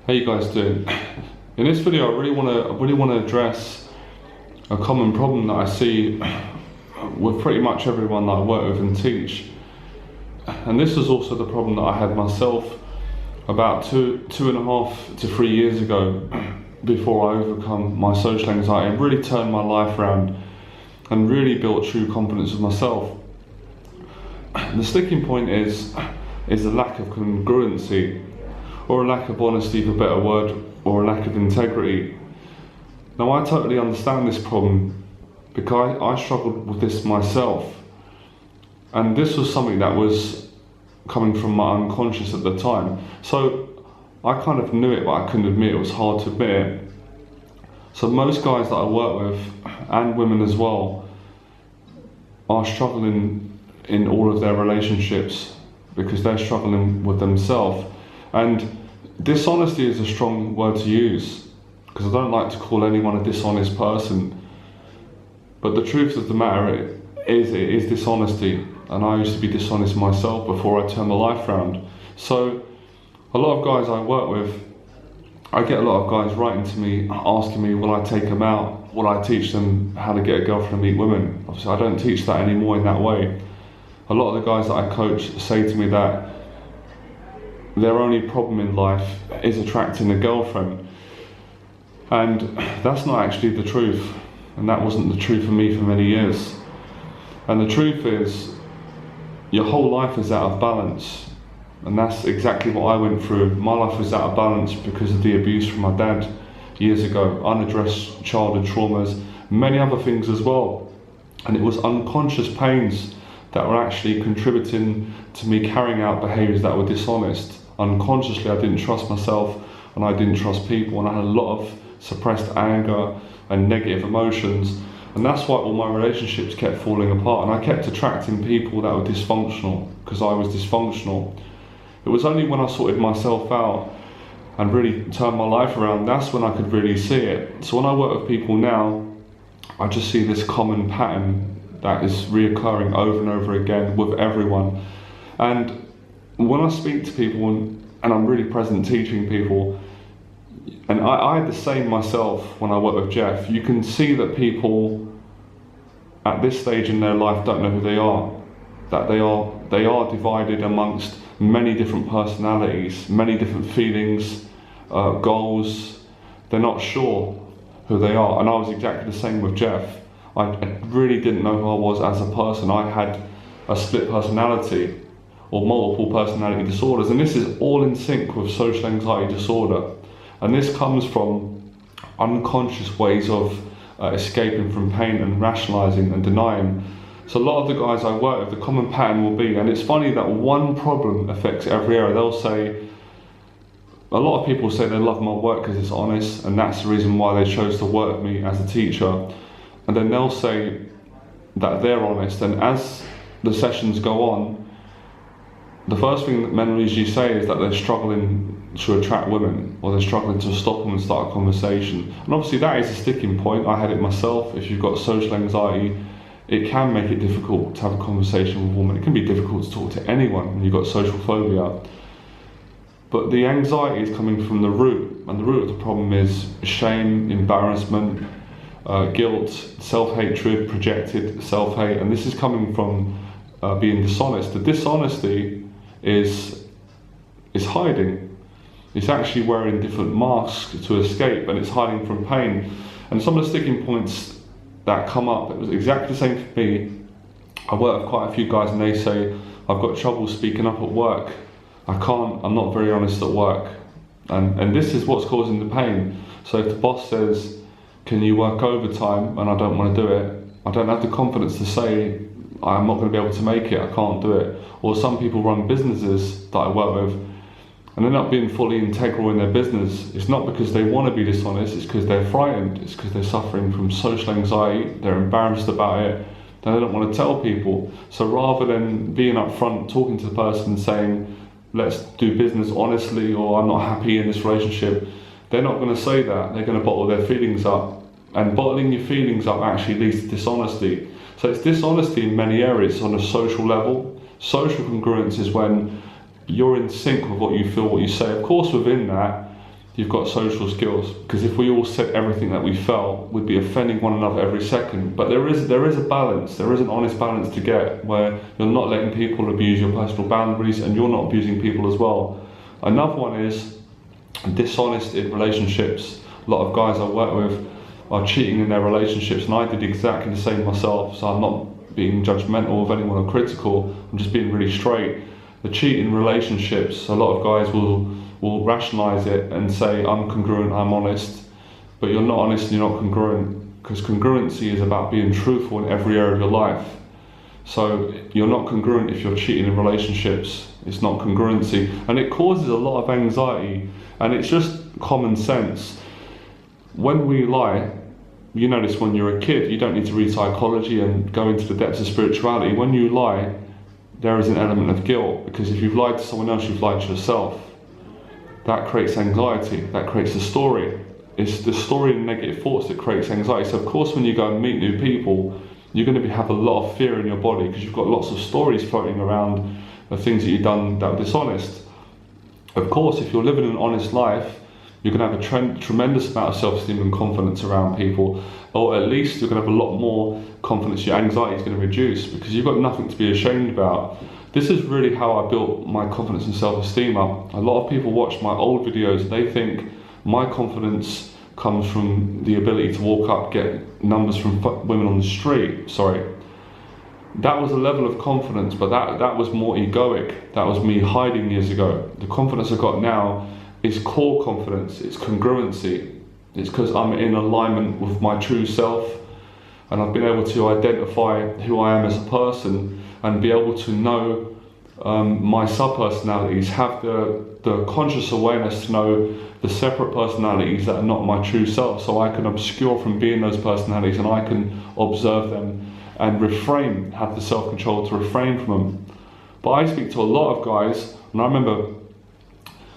How you guys doing? In this video, I really want to address a common problem that I see with pretty much everyone that I work with and teach. And this was also the problem that I had myself about two and a half to 3 years ago, before I overcome my social anxiety and really turned my life around and really built true confidence with myself. The sticking point is a lack of congruency, or a lack of honesty, for a better word, or a lack of integrity. Now, I totally understand this problem because I struggled with this myself, and this was something that was coming from my unconscious at the time. So I kind of knew it, but I couldn't admit it. It was hard to admit it. So most guys that I work with, and women as well, are struggling in all of their relationships because they're struggling with themselves. And dishonesty is a strong word to use, because I don't like to call anyone a dishonest person. But the truth of the matter is, it is dishonesty. And I used to be dishonest myself before I turned my life around. So a lot of guys I work with, I get a lot of guys writing to me, asking me, will I take them out? Will I teach them how to get a girlfriend and meet women? Obviously, I don't teach that anymore in that way. A lot of the guys that I coach say to me that their only problem in life is attracting a girlfriend. And that's not actually the truth. And that wasn't the truth for me for many years. And the truth is, your whole life is out of balance. And that's exactly what I went through. My life was out of balance because of the abuse from my dad years ago, unaddressed childhood traumas, many other things as well. And it was unconscious pains that were actually contributing to me carrying out behaviours that were dishonest. Unconsciously, I didn't trust myself and I didn't trust people, and I had a lot of suppressed anger and negative emotions. And that's why all my relationships kept falling apart, and I kept attracting people that were dysfunctional because I was dysfunctional. It was only when I sorted myself out and really turned my life around, that's when I could really see it. So when I work with people now, I just see this common pattern that is reoccurring over and over again with everyone. And when I speak to people and I'm really present teaching people, and I had the same myself when I work with Jeff, you can see that people at this stage in their life don't know who they are. That they are divided amongst many different personalities, many different feelings, goals. They're not sure who they are. And I was exactly the same with Jeff. I really didn't know who I was as a person. I had a split personality, or multiple personality disorders, and this is all in sync with social anxiety disorder. And this comes from unconscious ways of escaping from pain and rationalising and denying. So a lot of the guys I work with, the common pattern will be, and it's funny that one problem affects every area. They'll say, a lot of people say they love my work because it's honest, and that's the reason why they chose to work with me as a teacher. And then they'll say that they're honest, and as the sessions go on, the first thing that men usually say is that they're struggling to attract women, or they're struggling to stop them and start a conversation. And obviously that is a sticking point. I had it myself. If you've got social anxiety, it can make it difficult to have a conversation with a woman. It can be difficult to talk to anyone when you've got social phobia. But the anxiety is coming from the root, and the root of the problem is shame, embarrassment, guilt, self-hatred, projected self-hate, and this is coming from being dishonest. The dishonesty is hiding. It's actually wearing different masks to escape, and it's hiding from pain. And some of the sticking points that come up, it was exactly the same for me. I work with quite a few guys and they say, I've got trouble speaking up at work. I'm not very honest at work. And this is what's causing the pain. So if the boss says, can you work overtime, and I don't want to do it, I don't have the confidence to say, I'm not going to be able to make it, I can't do it. Or some people run businesses that I work with, and they're not being fully integral in their business. It's not because they want to be dishonest, it's because they're frightened, it's because they're suffering from social anxiety, they're embarrassed about it, they don't want to tell people. So rather than being upfront, talking to the person saying, let's do business honestly, or I'm not happy in this relationship, they're not going to say that. They're going to bottle their feelings up. And bottling your feelings up actually leads to dishonesty. So it's dishonesty in many areas on a social level. Social congruence is when you're in sync with what you feel, what you say. Of course, within that, you've got social skills. Because if we all said everything that we felt, we'd be offending one another every second. But there is a balance, there is an honest balance to get, where you're not letting people abuse your personal boundaries and you're not abusing people as well. Another one is dishonest in relationships. A lot of guys I work with are cheating in their relationships, and I did exactly the same myself, so I'm not being judgmental of anyone or critical, I'm just being really straight. The cheating relationships, a lot of guys will rationalise it and say, I'm congruent, I'm honest, but you're not honest and you're not congruent, because congruency is about being truthful in every area of your life. So you're not congruent if you're cheating in relationships. It's not congruency, and it causes a lot of anxiety, and it's just common sense. When we lie, you notice when you're a kid, you don't need to read psychology and go into the depths of spirituality. When you lie, there is an element of guilt, because if you've lied to someone else, you've lied to yourself. That creates anxiety, that creates a story. It's the story and negative thoughts that creates anxiety. So of course when you go and meet new people, you're going to have a lot of fear in your body, because you've got lots of stories floating around of things that you've done that were dishonest. Of course, if you're living an honest life, you're going to have a tremendous amount of self-esteem and confidence around people, or at least you're going to have a lot more confidence. Your anxiety is going to reduce because you've got nothing to be ashamed about. This is really how I built my confidence and self-esteem up. A lot of people watch my old videos, they think my confidence comes from the ability to walk up, get numbers from women on the street. Sorry. That was a level of confidence, but that was more egoic. That was me hiding years ago. The confidence I got now is core confidence, it's congruency. It's because I'm in alignment with my true self, and I've been able to identify who I am as a person and be able to know my sub-personalities, have the conscious awareness to know the separate personalities that are not my true self, so I can obscure from being those personalities and I can observe them and refrain, have the self-control to refrain from them. But I speak to a lot of guys, and I remember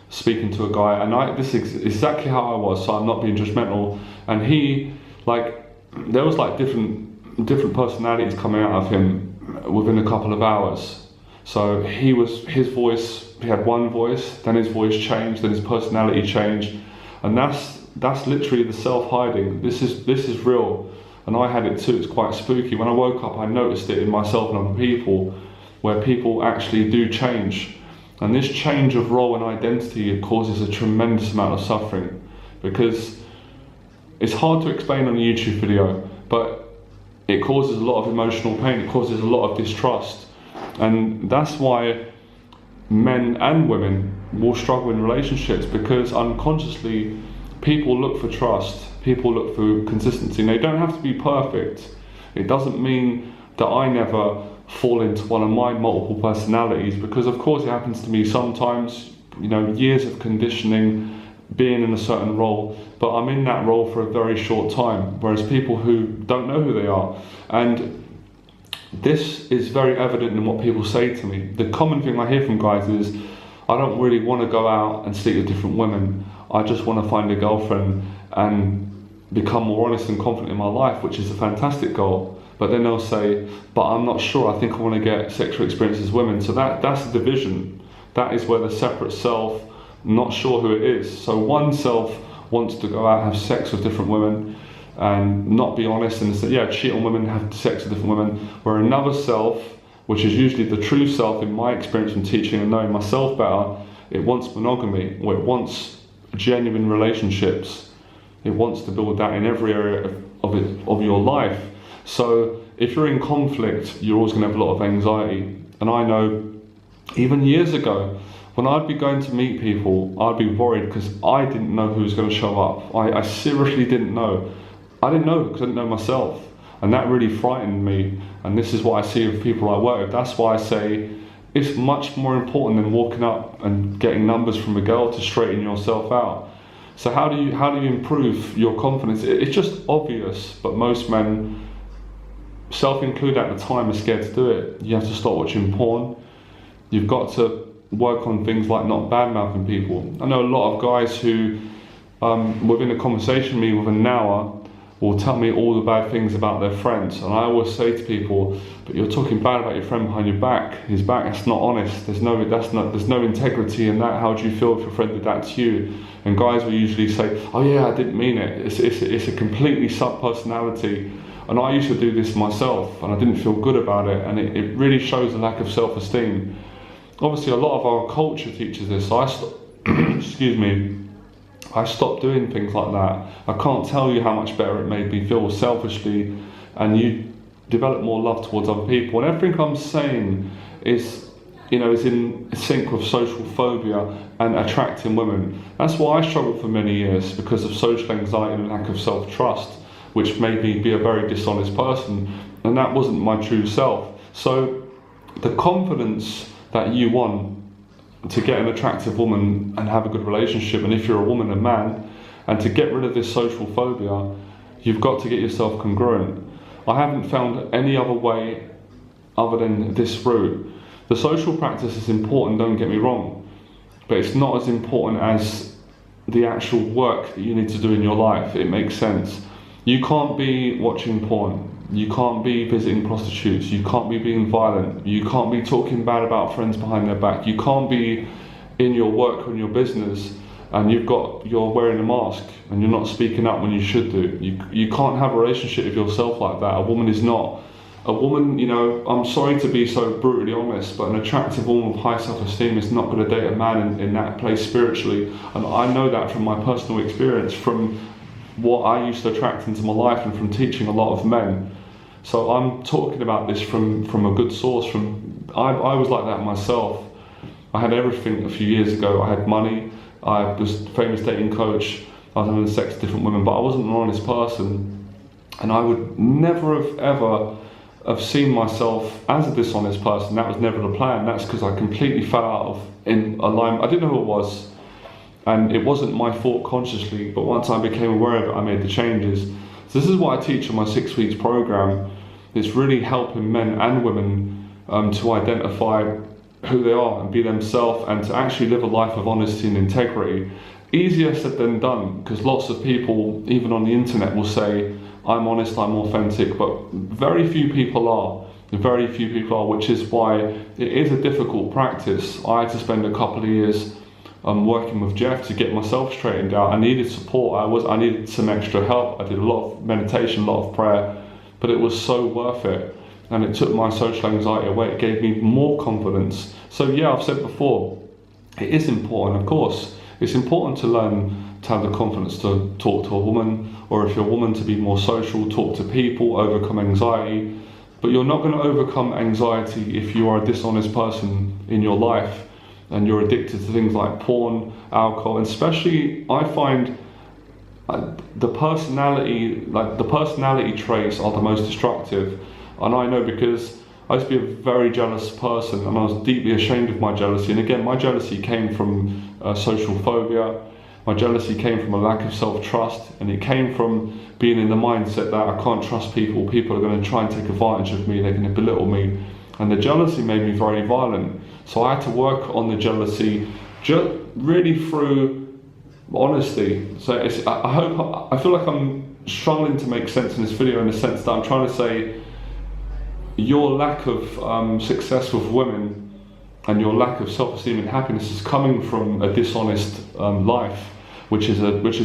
speaking to a guy, and this is exactly how I was, so I'm not being judgmental, and he, there was different personalities coming out of him within a couple of hours. So he had one voice, then his voice changed, then his personality changed, and that's literally the self-hiding. This is real, and I had it too. It's quite spooky. When I woke up, I noticed it in myself and other people, where people actually do change. And this change of role and identity causes a tremendous amount of suffering, because it's hard to explain on a YouTube video, but it causes a lot of emotional pain, it causes a lot of distrust. And that's why men and women will struggle in relationships, because unconsciously people look for trust, people look for consistency, and they don't have to be perfect. It doesn't mean that I never fall into one of my multiple personalities, because of course it happens to me sometimes, years of conditioning, being in a certain role, but I'm in that role for a very short time, whereas people who don't know who they are. And this is very evident in what people say to me. The common thing I hear from guys is, I don't really want to go out and sleep with different women, I just want to find a girlfriend and become more honest and confident in my life, which is a fantastic goal. But then they'll say, but I'm not sure, I think I want to get sexual experiences with women. So that's the division. That is where the separate self, not sure who it is. So one self wants to go out and have sex with different women and not be honest and say, yeah, cheat on women, have sex with different women. Where another self, which is usually the true self in my experience from teaching and knowing myself better, it wants monogamy, or it wants genuine relationships. It wants to build that in every area of your life. So if you're in conflict, you're always going to have a lot of anxiety. And I know, even years ago, when I'd be going to meet people, I'd be worried because I didn't know who was going to show up. I seriously didn't know. I didn't know because I didn't know myself. And that really frightened me. And this is what I see with people I work with. That's why I say it's much more important than walking up and getting numbers from a girl to straighten yourself out. So how do you improve your confidence? It's just obvious, but most men, self-included at the time, are scared to do it. You have to stop watching porn. You've got to work on things like not bad-mouthing people. I know a lot of guys who, within a conversation with me within an hour, will tell me all the bad things about their friends, and I always say to people, but you're talking bad about your friend behind your back. His back, that's not honest. There's no integrity in that. How do you feel if your friend did that to you? And guys will usually say, oh yeah, I didn't mean it. It's a completely sub-personality. And I used to do this myself, and I didn't feel good about it, and it really shows a lack of self-esteem. Obviously, a lot of our culture teaches this, so excuse me, I stopped doing things like that. I can't tell you how much better it made me feel selfishly, and you develop more love towards other people. And everything I'm saying is, is in sync with social phobia and attracting women. That's why I struggled for many years, because of social anxiety and lack of self-trust, which made me be a very dishonest person, and that wasn't my true self. So the confidence that you want to get an attractive woman and have a good relationship, and if you're a woman, a man, and to get rid of this social phobia, you've got to get yourself congruent. I haven't found any other way other than this route. The social practice is important, don't get me wrong, but it's not as important as the actual work that you need to do in your life. It makes sense. You can't be watching porn. You can't be visiting prostitutes. You can't be being violent. You can't be talking bad about friends behind their back. You can't be in your work or in your business and you're wearing a mask and you're not speaking up when you should do. You can't have a relationship with yourself like that. A woman is not. A woman, I'm sorry to be so brutally honest, but an attractive woman with high self-esteem is not going to date a man in that place spiritually. And I know that from my personal experience, from what I used to attract into my life and from teaching a lot of men. So I'm talking about this from a good source. I was like that myself. I had everything a few years ago. I had money, I was a famous dating coach, I was having sex with different women, but I wasn't an honest person. And I would never have ever have seen myself as a dishonest person. That was never the plan. That's because I completely fell out of in alignment. I didn't know who it was. And it wasn't my fault consciously, but once I became aware of it, I made the changes. So this is what I teach in my 6 weeks program. It's really helping men and women to identify who they are and be themselves, and to actually live a life of honesty and integrity. Easier said than done, because lots of people, even on the internet, will say, I'm honest, I'm authentic, but very few people are. Very few people are, which is why it is a difficult practice. I had to spend a couple of years working with Jeff to get myself straightened out. I needed support. I needed some extra help. I did a lot of meditation, a lot of prayer, but it was so worth it. And it took my social anxiety away. It gave me more confidence. So yeah, I've said before, it is important, of course. It's important to learn to have the confidence to talk to a woman, or if you're a woman, to be more social, talk to people, overcome anxiety. But you're not going to overcome anxiety if you are a dishonest person in your life and you're addicted to things like porn, alcohol, and especially I find the personality traits are the most destructive. And I know, because I used to be a very jealous person, and I was deeply ashamed of my jealousy. And again, my jealousy came from social phobia. My jealousy came from a lack of self-trust, and it came from being in the mindset that I can't trust people. People are going to try and take advantage of me. They're going to belittle me. And the jealousy made me very violent. So I had to work on the jealousy just really through honesty. So I feel like I'm struggling to make sense in this video, in the sense that I'm trying to say your lack of success with women and your lack of self-esteem and happiness is coming from a dishonest life, which is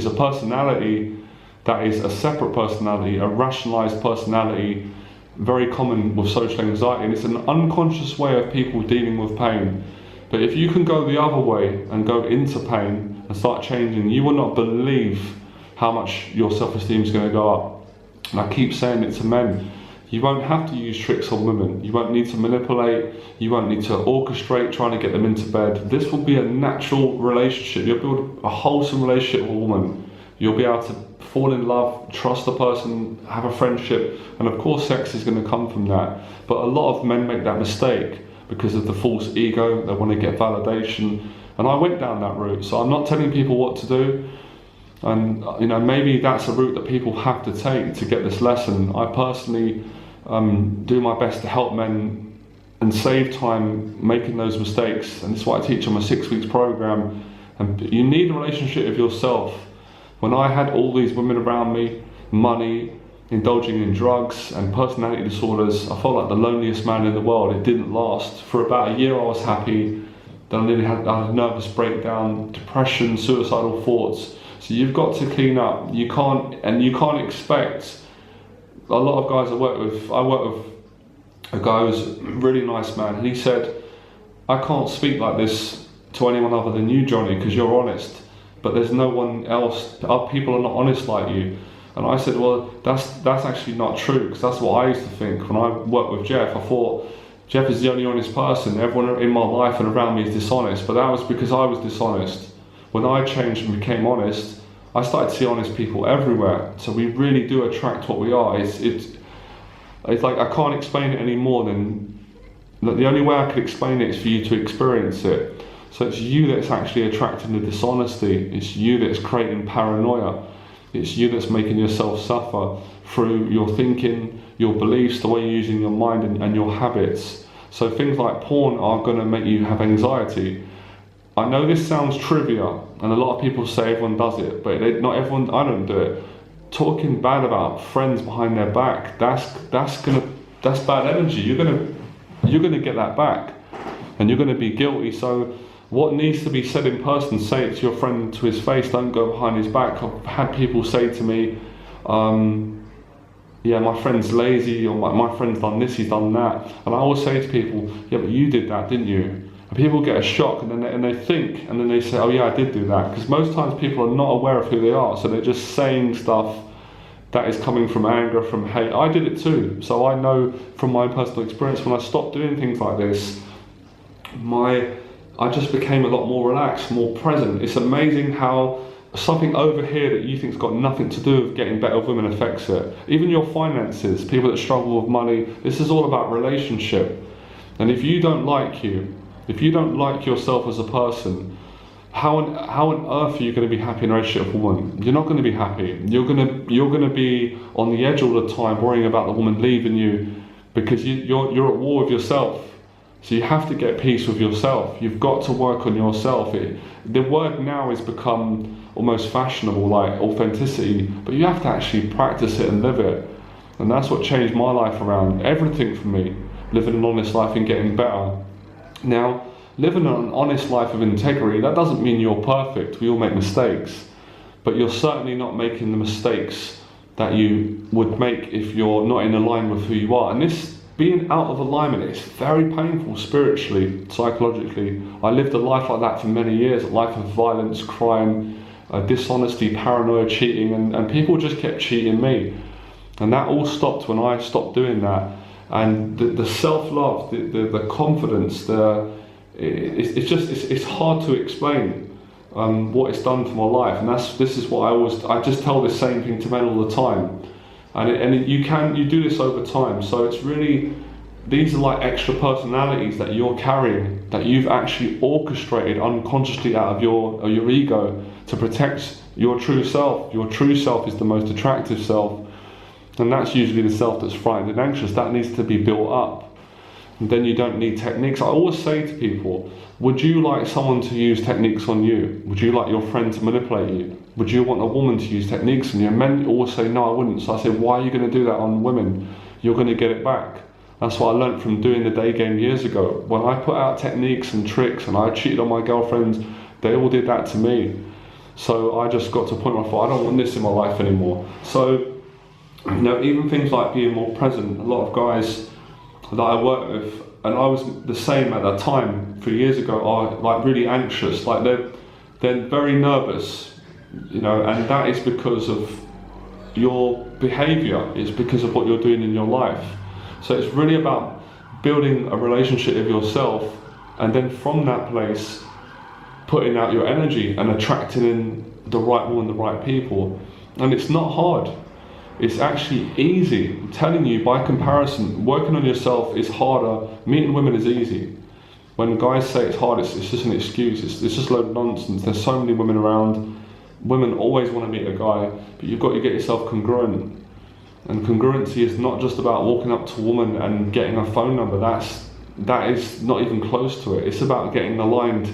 a personality that is a separate personality, a rationalized personality, very common with social anxiety, and it's an unconscious way of people dealing with pain. But if you can go the other way and go into pain and start changing, you will not believe how much your self-esteem is going to go up. And I keep saying it to men. You won't have to use tricks on women. You won't need to manipulate. You won't need to orchestrate trying to get them into bed. This will be a natural relationship. You'll build a wholesome relationship with a woman. You'll be able to fall in love, trust the person, have a friendship, and of course sex is going to come from that. But a lot of men make that mistake because of the false ego. They want to get validation, and I went down that route. So I'm not telling people what to do, and maybe that's a route that people have to take to get this lesson. I personally do my best to help men and save time making those mistakes, and this is what I teach on my 6 weeks program. And you need a relationship with yourself. When I had all these women around me money, indulging in drugs and personality disorders. I felt like the loneliest man in the world. It didn't last. For about a year I was happy, then I had a nervous breakdown, depression, suicidal thoughts. So you've got to clean up. You can't expect. A lot of guys I work with a guy who's a really nice man, and he said, I can't speak like this to anyone other than you, Johnny, because you're honest, but there's no one else, people are not honest like you. And I said, well, that's actually not true, because that's what I used to think. When I worked with Jeff, I thought, Jeff is the only honest person. Everyone in my life and around me is dishonest, but that was because I was dishonest. When I changed and became honest, I started to see honest people everywhere. So we really do attract what we are. It's like, I can't explain it any more than, the only way I could explain it is for you to experience it. So it's you that's actually attracting the dishonesty. It's you that's creating paranoia. It's you that's making yourself suffer through your thinking, your beliefs, the way you're using your mind and your habits. So things like porn are going to make you have anxiety. I know this sounds trivial, and a lot of people say everyone does it, but not everyone. I don't do it. Talking bad about friends behind their back, that's bad energy. You're gonna get that back, and you're gonna be guilty. So what needs to be said in person, say it to your friend to his face. Don't go behind his back. I've had people say to me, yeah, my friend's lazy, or my friend's done this, he's done that. And I always say to people, yeah, but you did that, didn't you? And people get a shock, and then they think, and then they say, oh yeah, I did do that. Because most times people are not aware of who they are, so they're just saying stuff that is coming from anger, from hate. I did it too, so I know from my personal experience, when I stopped doing things like this, I just became a lot more relaxed, more present. It's amazing how something over here that you think's got nothing to do with getting better with women affects it. Even your finances, people that struggle with money, this is all about relationship. And if you don't like yourself as a person, how on earth are you going to be happy in a relationship with a woman? You're not going to be happy. You're going to be on the edge all the time, worrying about the woman leaving you, because you're at war with yourself. So you have to get peace with yourself. You've got to work on yourself. The word now has become almost fashionable, like authenticity, but you have to actually practice it and live it. And that's what changed my life around. Everything for me, living an honest life and getting better. Now, living an honest life of integrity, that doesn't mean you're perfect. We all make mistakes, but you're certainly not making the mistakes that you would make if you're not in alignment with who you are. And this being out of alignment is very painful spiritually, psychologically. I lived a life like that for many years, a life of violence, crime, dishonesty, paranoia, cheating, and people just kept cheating me. And that all stopped when I stopped doing that. And the self-love, the confidence, it's hard to explain what it's done for my life. And this is what I just tell the same thing to men all the time. And you do this over time. So it's really, these are like extra personalities that you're carrying, that you've actually orchestrated unconsciously out of your ego to protect your true self. Your true self is the most attractive self. And that's usually the self that's frightened and anxious. That needs to be built up. And then you don't need techniques. I always say to people, would you like someone to use techniques on you? Would you like your friend to manipulate you? Would you want a woman to use techniques on you? And men always say, no, I wouldn't. So I say, why are you going to do that on women? You're going to get it back. That's what I learned from doing the day game years ago. When I put out techniques and tricks and I cheated on my girlfriends, they all did that to me. So I just got to a point where I thought, I don't want this in my life anymore. So, even things like being more present. A lot of guys that I work with, and I was the same at that time 3 years ago, are like really anxious. Like they're very nervous, and that is because of your behaviour. It's because of what you're doing in your life. So it's really about building a relationship with yourself, and then from that place, putting out your energy and attracting in the right woman, the right people. And it's not hard. It's actually easy. I'm telling you, by comparison, working on yourself is harder. Meeting women is easy. When guys say it's hard, it's just an excuse. It's just a load of nonsense. There's so many women around. Women always want to meet a guy, but you've got to get yourself congruent. And congruency is not just about walking up to a woman and getting a phone number. That is not even close to it. It's about getting aligned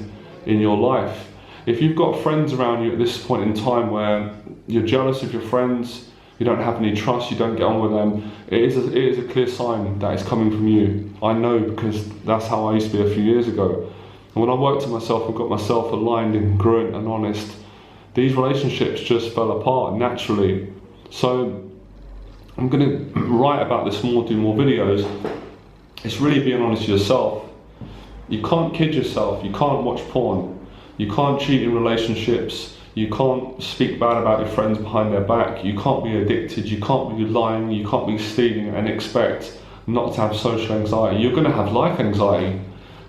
in your life. If you've got friends around you at this point in time where you're jealous of your friends, you don't have any trust, you don't get on with them, it is a clear sign that it's coming from you. I know, because that's how I used to be a few years ago. And when I worked on myself and got myself aligned and congruent and honest, these relationships just fell apart naturally. So I'm going to write about this more, do more videos. It's really being honest with yourself. You can't kid yourself, you can't watch porn, you can't cheat in relationships, you can't speak bad about your friends behind their back, you can't be addicted, you can't be lying, you can't be stealing and expect not to have social anxiety. You're going to have life anxiety,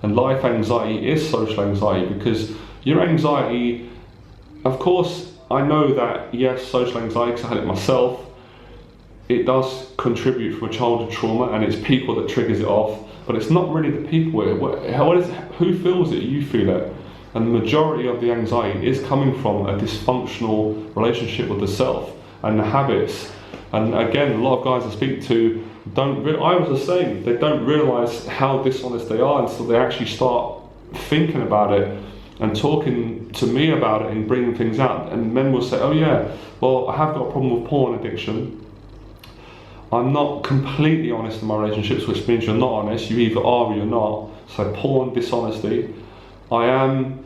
and life anxiety is social anxiety, because your anxiety, of course, I know that, yes, social anxiety, because I had it myself, it does contribute from a childhood trauma, and it's people that triggers it off, but it's not really the people. Who feels it? You feel it. And the majority of the anxiety is coming from a dysfunctional relationship with the self and the habits. And again, a lot of guys I speak to I was the same, they don't realise how dishonest they are until they actually start thinking about it and talking to me about it and bringing things out. And men will say, oh yeah, well, I have got a problem with porn addiction. I'm not completely honest in my relationships, which means you're not honest. You either are or you're not. So porn, dishonesty. I am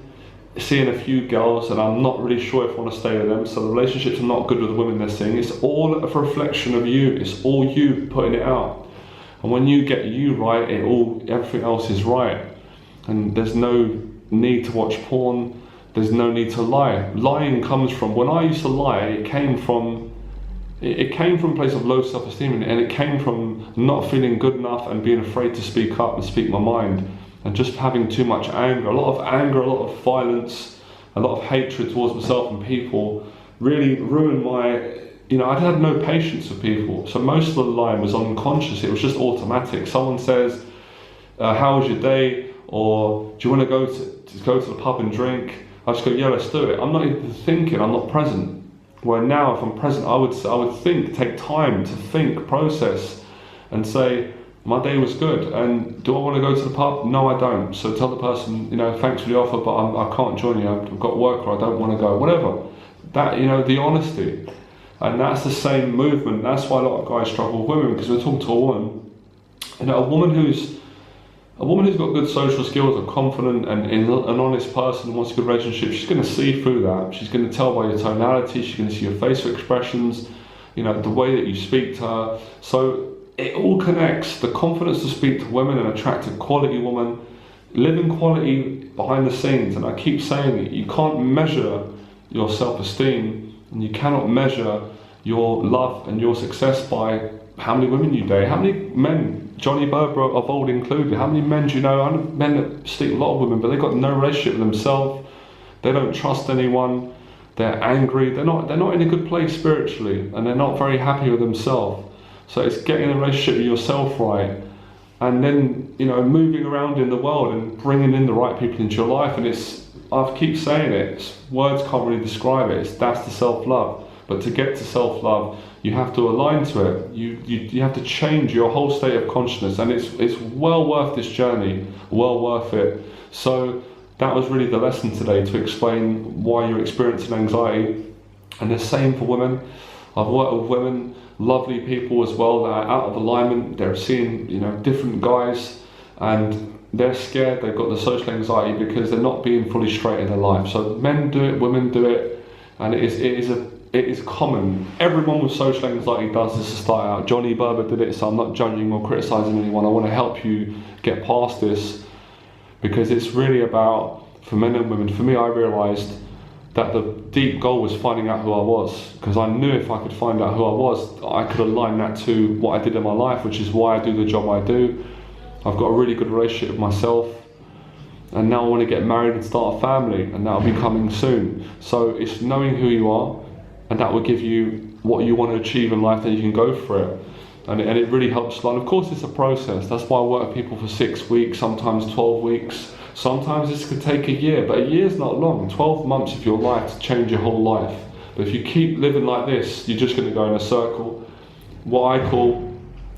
seeing a few girls and I'm not really sure if I want to stay with them. So the relationships are not good with the women they're seeing. It's all a reflection of you. It's all you putting it out. And when you get you right, everything else is right. And there's no need to watch porn. There's no need to lie. Lying comes from, when I used to lie, it came from a place of low self-esteem, and it came from not feeling good enough and being afraid to speak up and speak my mind, and just having too much anger. A lot of violence, a lot of hatred towards myself and people really ruined I had no patience with people. So most of the lying was unconscious, it was just automatic. Someone says, how was your day? Or do you want to go to the pub and drink? I just go, yeah, let's do it. I'm not even thinking, I'm not present. Where now, if I'm present, I would think, take time to think, process, and say, my day was good, and do I want to go to the pub? No, I don't. So tell the person, thanks for the offer, but I can't join you. I've got work, or I don't want to go. Whatever. That, the honesty, and that's the same movement. That's why a lot of guys struggle with women, because we're talking to a woman, a woman who's got good social skills, a confident and an honest person who wants a good relationship. She's going to see through that. She's going to tell by your tonality. She's going to see your facial expressions, the way that you speak to her. So it all connects. The confidence to speak to women and attract a quality woman, living quality behind the scenes. And I keep saying it, you can't measure your self-esteem, and you cannot measure your love and your success by how many women you date, how many men, Johnny Berba of old included, how many men do you know? I know men that sleep with a lot of women, but they've got no relationship with themselves. They don't trust anyone. They're angry. They're not in a good place spiritually, and they're not very happy with themselves. So it's getting a relationship with yourself right, and then moving around in the world and bringing in the right people into your life. And I keep saying it. Words can't really describe it. That's the self-love. But to get to self-love, you have to align to it. You have to change your whole state of consciousness, and it's well worth this journey, well worth it. So that was really the lesson today, to explain why you're experiencing anxiety. And the same for women. I've worked with women, lovely people as well, that are out of alignment. They're seeing different guys, and they're scared. They've got the social anxiety because they're not being fully straight in their life. So men do it, women do it, and it is common. Everyone with social anxiety does this to start out. Johnny Berba did it, so I'm not judging or criticising anyone. I want to help you get past this, because it's really about, for men and women, for me, I realised that the deep goal was finding out who I was, because I knew if I could find out who I was, I could align that to what I did in my life, which is why I do the job I do. I've got a really good relationship with myself, and now I want to get married and start a family, and that'll be coming soon. So it's knowing who you are, and that will give you what you want to achieve in life, then you can go for it. And it really helps. And of course it's a process. That's why I work with people for 6 weeks, sometimes 12 weeks. Sometimes this could take a year, but a year's not long. 12 months of your life to change your whole life. But if you keep living like this, you're just going to go in a circle. What I call,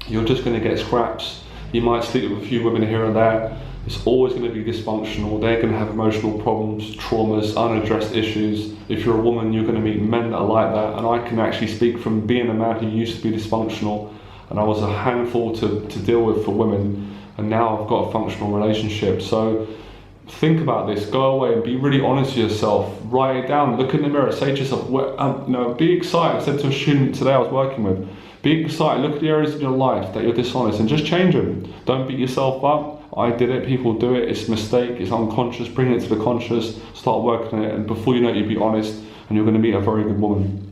you're just going to get scraps. You might sleep with a few women here and there, It's always going to be dysfunctional. They're going to have emotional problems, traumas, unaddressed issues. If you're a woman, you're going to meet men that are like that. And I can actually speak from being a man who used to be dysfunctional, and I was a handful to deal with for women, and now I've got a functional relationship. So think about this, go away and be really honest with yourself, write it down, look in the mirror, say to yourself, be excited. I said to a student today I was working with, be excited, look at the areas of your life that you're dishonest and just change them. Don't beat yourself up. I did it, people do it, it's a mistake, it's unconscious, bring it to the conscious, start working on it, and before you know it, you'll be honest and you're going to meet a very good woman.